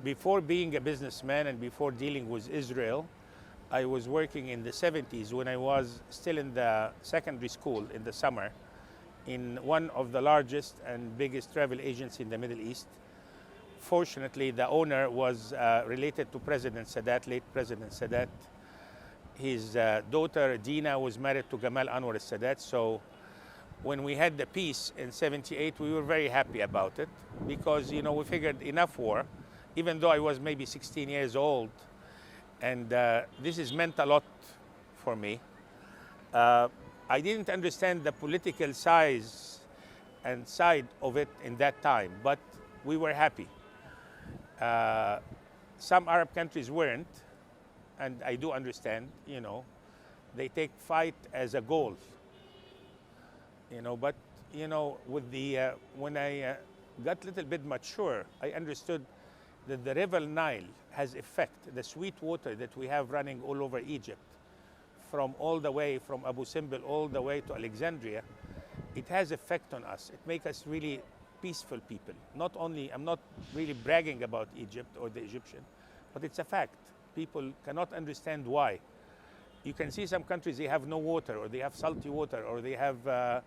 Before being a businessman and before dealing with Israel, I was working in the 70s when I was still in the secondary school in the summer in one of the largest and biggest travel agencies in the Middle East. Fortunately, the owner was related to President Sadat, late President Sadat. His daughter Dina was married to Gamal Anwar Sadat. So when we had the peace in 78, we were very happy about it because, you know, we figured enough war, even though I was maybe 16 years old. And this has meant a lot for me. I didn't understand the political size and side of it in that time, but we were happy. Some Arab countries weren't, and I do understand, you know, they take fight as a goal, you know, but, you know, with the, when I got a little bit mature, I understood that the River Nile has effect, the sweet water that we have running all over Egypt, from all the way from Abu Simbel all the way to Alexandria, it has effect on us. It makes us really peaceful people. Not only, I'm not really bragging about Egypt or the Egyptian, but it's a fact. People cannot understand why. You can see some countries, they have no water, or they have salty water, or they have,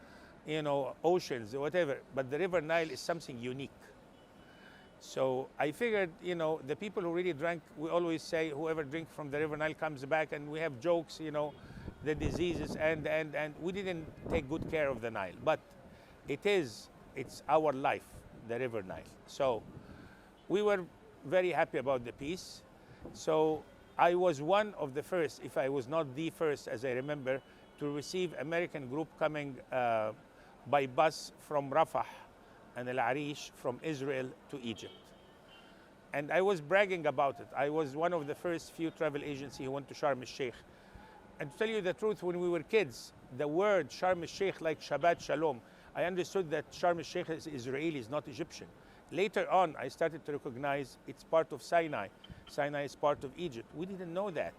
you know, oceans, or whatever. But the River Nile is something unique. So I figured, you know, the people who really drank, we always say whoever drinks from the River Nile comes back, and we have jokes, you know, the diseases, and we didn't take good care of the Nile. But it's our life, the River Nile. So we were very happy about the peace. So I was one of the first, if I was not the first, as I remember, to receive American group coming by bus from Rafah and Al Arish from Israel to Egypt. And I was bragging about it. I was one of the first few travel agencies who went to Sharm el-Sheikh. And to tell you the truth, when we were kids, the word Sharm el-Sheikh, like Shabbat Shalom, I understood that Sharm el-Sheikh is Israeli, is not Egyptian. Later on, I started to recognize it's part of Sinai. Sinai is part of Egypt. We didn't know that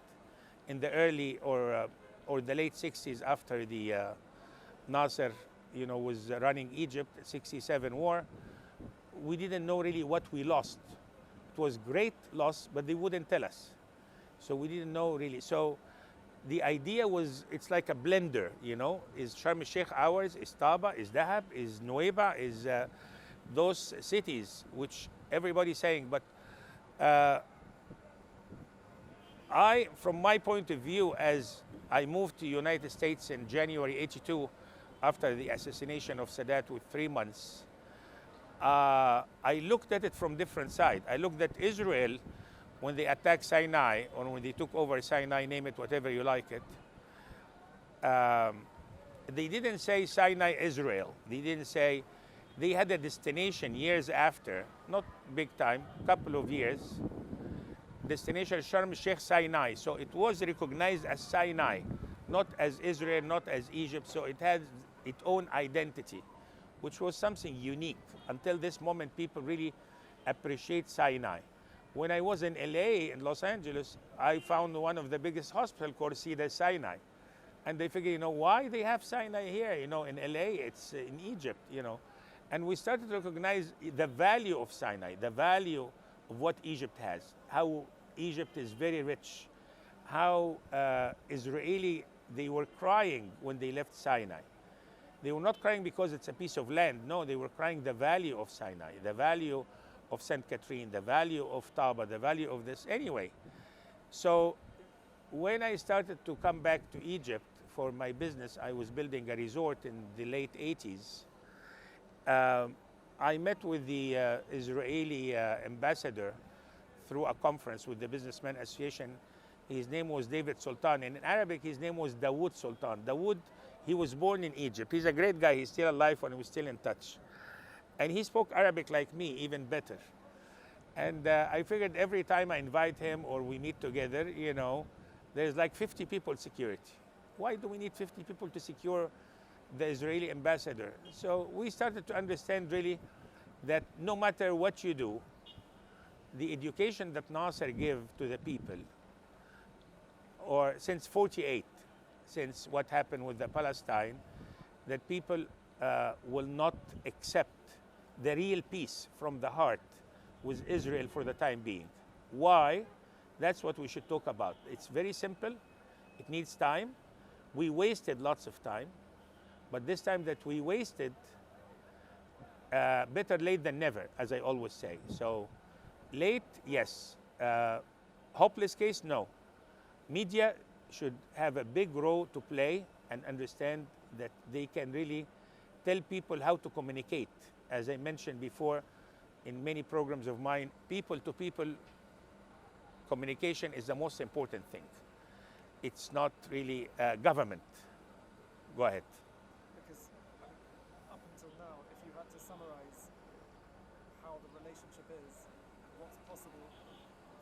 in the early or the late 60s after the Nasser, you know, was running Egypt, 67 war. We didn't know really what we lost. It was great loss, but they wouldn't tell us. So we didn't know really. So the idea was, it's like a blender, you know. Is Sharm el-Sheikh ours? Is Taba? Is Dahab? Is Nueva? Is those cities which everybody's saying? But from my point of view, as I moved to the United States in January '82, after the assassination of Sadat with 3 months, I looked at it from different side. I looked at Israel when they attacked Sinai, or when they took over Sinai, name it whatever you like it. They didn't say Sinai Israel. They didn't say, they had a destination years after, not big time, couple of years, destination Sharm el-Sheikh Sinai. So it was recognized as Sinai, not as Israel, not as Egypt. So it has its own identity, which was something unique. Until this moment, people really appreciate Sinai. When I was in LA, in Los Angeles, I found one of the biggest hospitals called Cedar Sinai. And they figured, you know, why they have Sinai here? You know, in LA, it's in Egypt, you know. And we started to recognize the value of Sinai, the value of what Egypt has, how Egypt is very rich, how Israeli, they were crying when they left Sinai. They were not crying because it's a piece of land. No, they were crying the value of Sinai, the value of St. Catherine, the value of Taba, the value of this. Anyway, so when I started to come back to Egypt for my business, I was building a resort in the late 80s. I met with the Israeli ambassador through a conference with the Businessman Association. His name was David Sultan, and in Arabic his name was Dawood Sultan. Dawood, he was born in Egypt. He's a great guy. He's still alive and we're still in touch. And he spoke Arabic like me, even better. And I figured every time I invite him or we meet together, you know, there's like 50 people security. Why do we need 50 people to secure the Israeli ambassador? So we started to understand really that no matter what you do, the education that Nasser gave to the people, or since 48, since what happened with the Palestine, that people will not accept the real peace from the heart with Israel for the time being. Why? That's what we should talk about. It's very simple. It needs time. We wasted lots of time, but this time that we wasted, better late than never, as I always say. So late, yes. Hopeless case, no. Media should have a big role to play and understand that they can really tell people how to communicate. As I mentioned before in many programs of mine, people-to-people communication is the most important thing. It's not really government. Go ahead. Because up until now, if you had to summarize how the relationship is, what's possible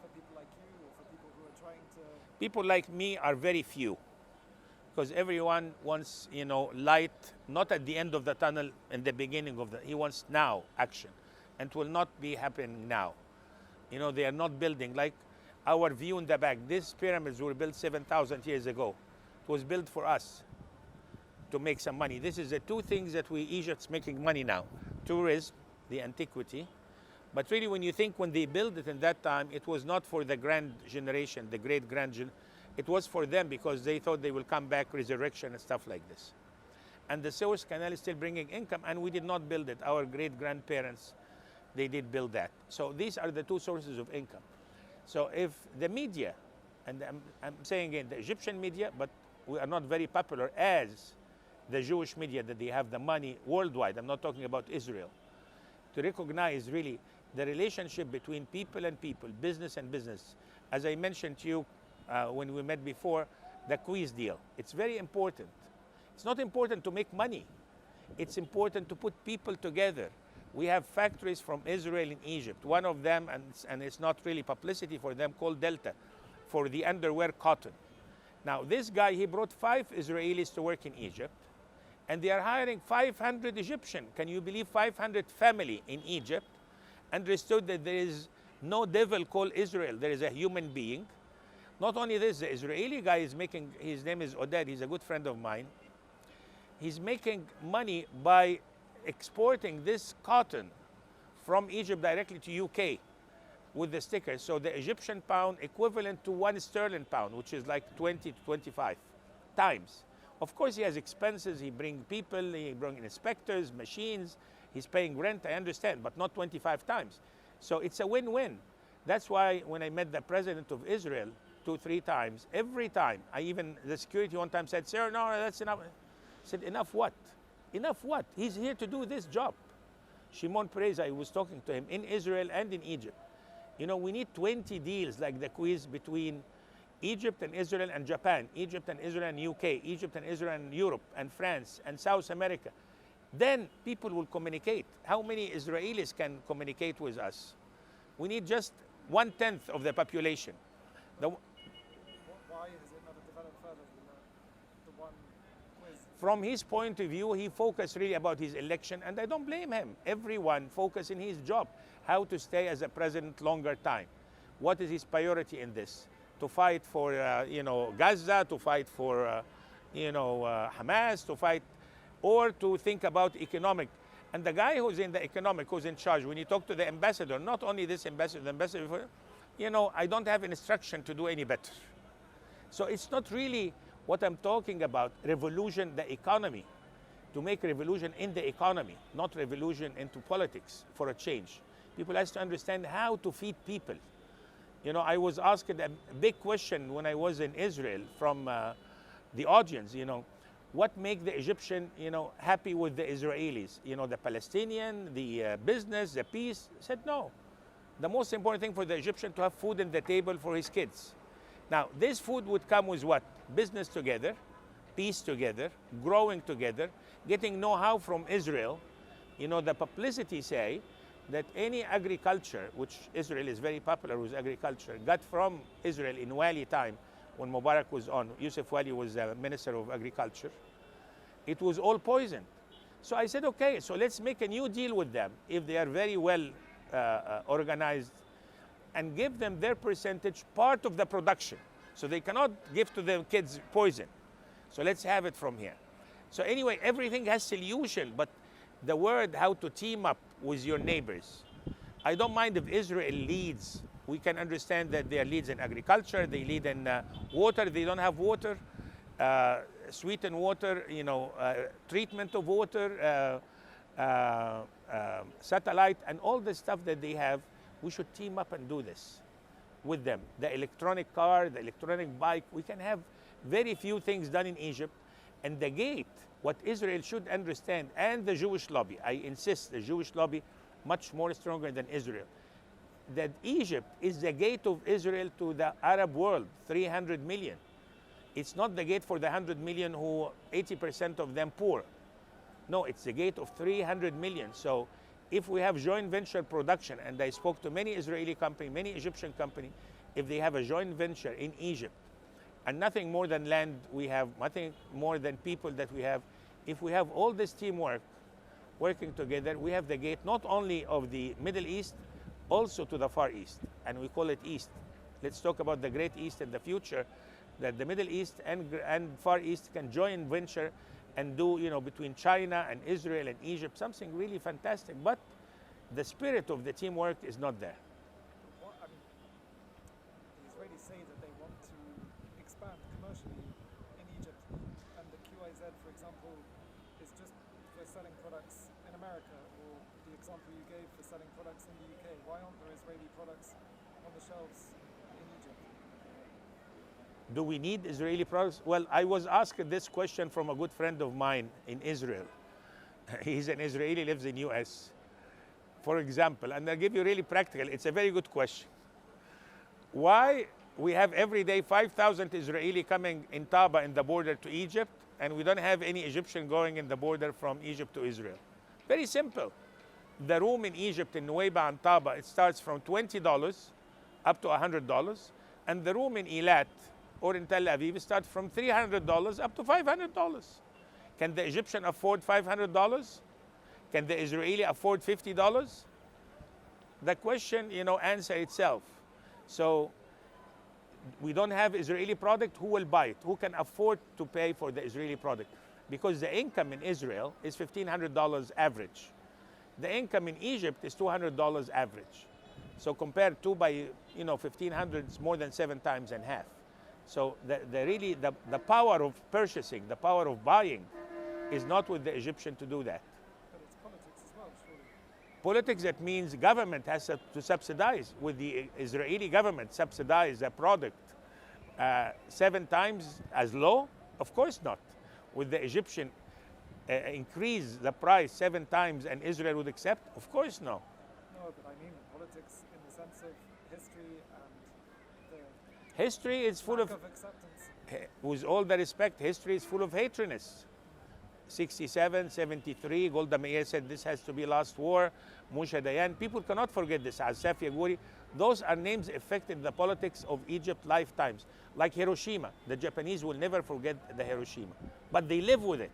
for people like you or for people who are trying to... People like me are very few, because everyone wants, light, not at the end of the tunnel, in the beginning of he wants now action, and it will not be happening now. They are not building, like our view in the back. These pyramids were built 7,000 years ago. It was built for us to make some money. This is the two things that Egypt's making money now. Tourism, the antiquity. But really, when you think when they built it in that time, it was not for the grand generation, the great grand generation. It was for them because they thought they will come back, resurrection and stuff like this. And the Suez Canal is still bringing income, and we did not build it. Our great-grandparents, they did build that. So these are the two sources of income. So if the media, and I'm saying again, the Egyptian media, but we are not very popular as the Jewish media, that they have the money worldwide. I'm not talking about Israel. To recognize really the relationship between people and people, business and business. As I mentioned to you when we met before, the quiz deal. It's very important. It's not important to make money. It's important to put people together. We have factories from Israel in Egypt. One of them, and it's not really publicity for them, called Delta, for the underwear cotton. Now, this guy, he brought 5 Israelis to work in Egypt, and they are hiring 500 Egyptian. Can you believe 500 family in Egypt understood that there is no devil called Israel. There is a human being. Not only this, the Israeli guy is making, his name is Oded, he's a good friend of mine. He's making money by exporting this cotton from Egypt directly to UK with the stickers. So the Egyptian pound equivalent to 1 sterling pound, which is like 20 to 25 times. Of course, he has expenses. He brings people, he brings inspectors, machines. He's paying rent, I understand, but not 25 times. So it's a win-win. That's why when I met the president of Israel 2-3 times, every time, the security one time said, "Sir, no, that's enough." I said, "Enough what? Enough what? He's here to do this job." Shimon Peres, I was talking to him in Israel and in Egypt. We need 20 deals like the quiz between Egypt and Israel and Japan, Egypt and Israel and UK, Egypt and Israel and Europe and France and South America. Then people will communicate. How many Israelis can communicate with us? We need just 1/10 of the population. Why has it not developed further than the one quiz? From his point of view, he focused really about his election, and I don't blame him. Everyone focused in his job, how to stay as a president longer time. What is his priority in this? To fight for, Gaza, to fight for, Hamas, to fight, or to think about economic. And the guy who's in the economic, who's in charge, when you talk to the ambassador, not only this ambassador, the ambassador, I don't have instruction to do any better. So it's not really what I'm talking about, revolution, the economy, to make revolution in the economy, not revolution into politics for a change. People have to understand how to feed people. I was asked a big question when I was in Israel from the audience, what make the Egyptian, happy with the Israelis? The Palestinian, the business, the peace? I said, no. The most important thing for the Egyptian to have food on the table for his kids. Now, this food would come with what? Business together, peace together, growing together, getting know-how from Israel. The publicity say that any agriculture, which Israel is very popular with agriculture, got from Israel in Wali time, when Mubarak was on, Yusuf Wali was the Minister of Agriculture, it was all poisoned. So I said, okay, so let's make a new deal with them if they are very well organized, and give them their percentage, part of the production. So they cannot give to their kids poison. So let's have it from here. So anyway, everything has solution, but the word how to team up with your neighbors, I don't mind if Israel leads. We can understand that they lead in agriculture, they lead in water, they don't have water, sweetened water, treatment of water, satellite, and all the stuff that they have. We should team up and do this with them. The electronic car, the electronic bike, we can have very few things done in Egypt. And the gate, what Israel should understand, and the Jewish lobby, I insist, the Jewish lobby much more stronger than Israel, that Egypt is the gate of Israel to the Arab world, 300 million. It's not the gate for the 100 million who 80% of them poor. No, it's the gate of 300 million. So if we have joint venture production, and I spoke to many Israeli company, many Egyptian company, if they have a joint venture in Egypt, and nothing more than land we have, nothing more than people that we have, if we have all this teamwork working together, we have the gate not only of the Middle East, also to the Far East, and we call it East. Let's talk about the Great East in the future, that the Middle East and Far East can join venture and do, between China and Israel and Egypt, something really fantastic. But the spirit of the teamwork is not there. The Israelis say that they want to expand commercially in Egypt, and the QIZ, for example, is just for selling products in America, or the example you gave for selling products in the UK. Why aren't there Israeli products on the shelves in Egypt? Do we need Israeli products? Well, I was asked this question from a good friend of mine in Israel. He's an Israeli, lives in US. For example, and I'll give you really practical, it's a very good question. Why we have every day 5,000 Israeli coming in Taba in the border to Egypt, and we don't have any Egyptian going in the border from Egypt to Israel? Very simple. The room in Egypt in Nuweiba and Taba, it starts from $20 up to $100, and the room in Eilat or in Tel Aviv starts from $300 up to $500. Can the Egyptian afford $500? Can the Israeli afford $50? The question, answer itself. So we don't have Israeli product. Who will buy it? Who can afford to pay for the Israeli product? Because the income in Israel is $1,500 average. The income in Egypt is $200 average. So compared to by 1,500, it's more than 7 times and half. So the power of purchasing, the power of buying, is not with the Egyptian to do that. But it's politics as well, surely. Politics, that means government has to subsidize. With the Israeli government subsidize a product 7 times as low? Of course not. With the Egyptian increase the price 7 times and Israel would accept? Of course no. No, but I mean politics in the sense of history and the History is full lack of, of acceptance. with all the respect, history is full of hatredness. 67, 73, Golda Meir said this has to be last war. Moshe Dayan, people cannot forget this. Asaf Yaguri, those are names affected the politics of Egypt lifetimes. Like Hiroshima, the Japanese will never forget the Hiroshima, but they live with it.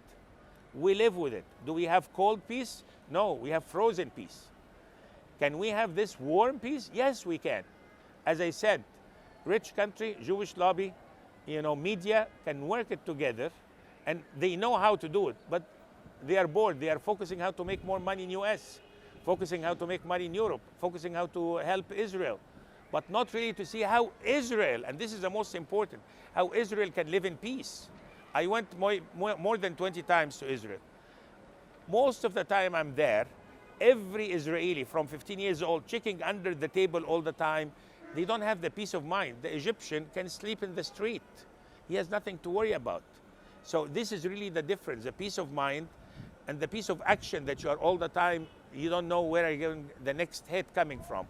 We live with it. Do we have cold peace? No, we have frozen peace. Can we have this warm peace? Yes, we can. As I said, rich country, Jewish lobby, media can work it together, and they know how to do it, but they are bored. They are focusing how to make more money in US, focusing how to make money in Europe, focusing how to help Israel, but not really to see how Israel, and this is the most important, how Israel can live in peace. I went more than 20 times to Israel. Most of the time I'm there, every Israeli from 15 years old checking under the table all the time, they don't have the peace of mind. The Egyptian can sleep in the street. He has nothing to worry about. So this is really the difference, the peace of mind and the peace of action that you are all the time, you don't know where are you getting the next hit coming from.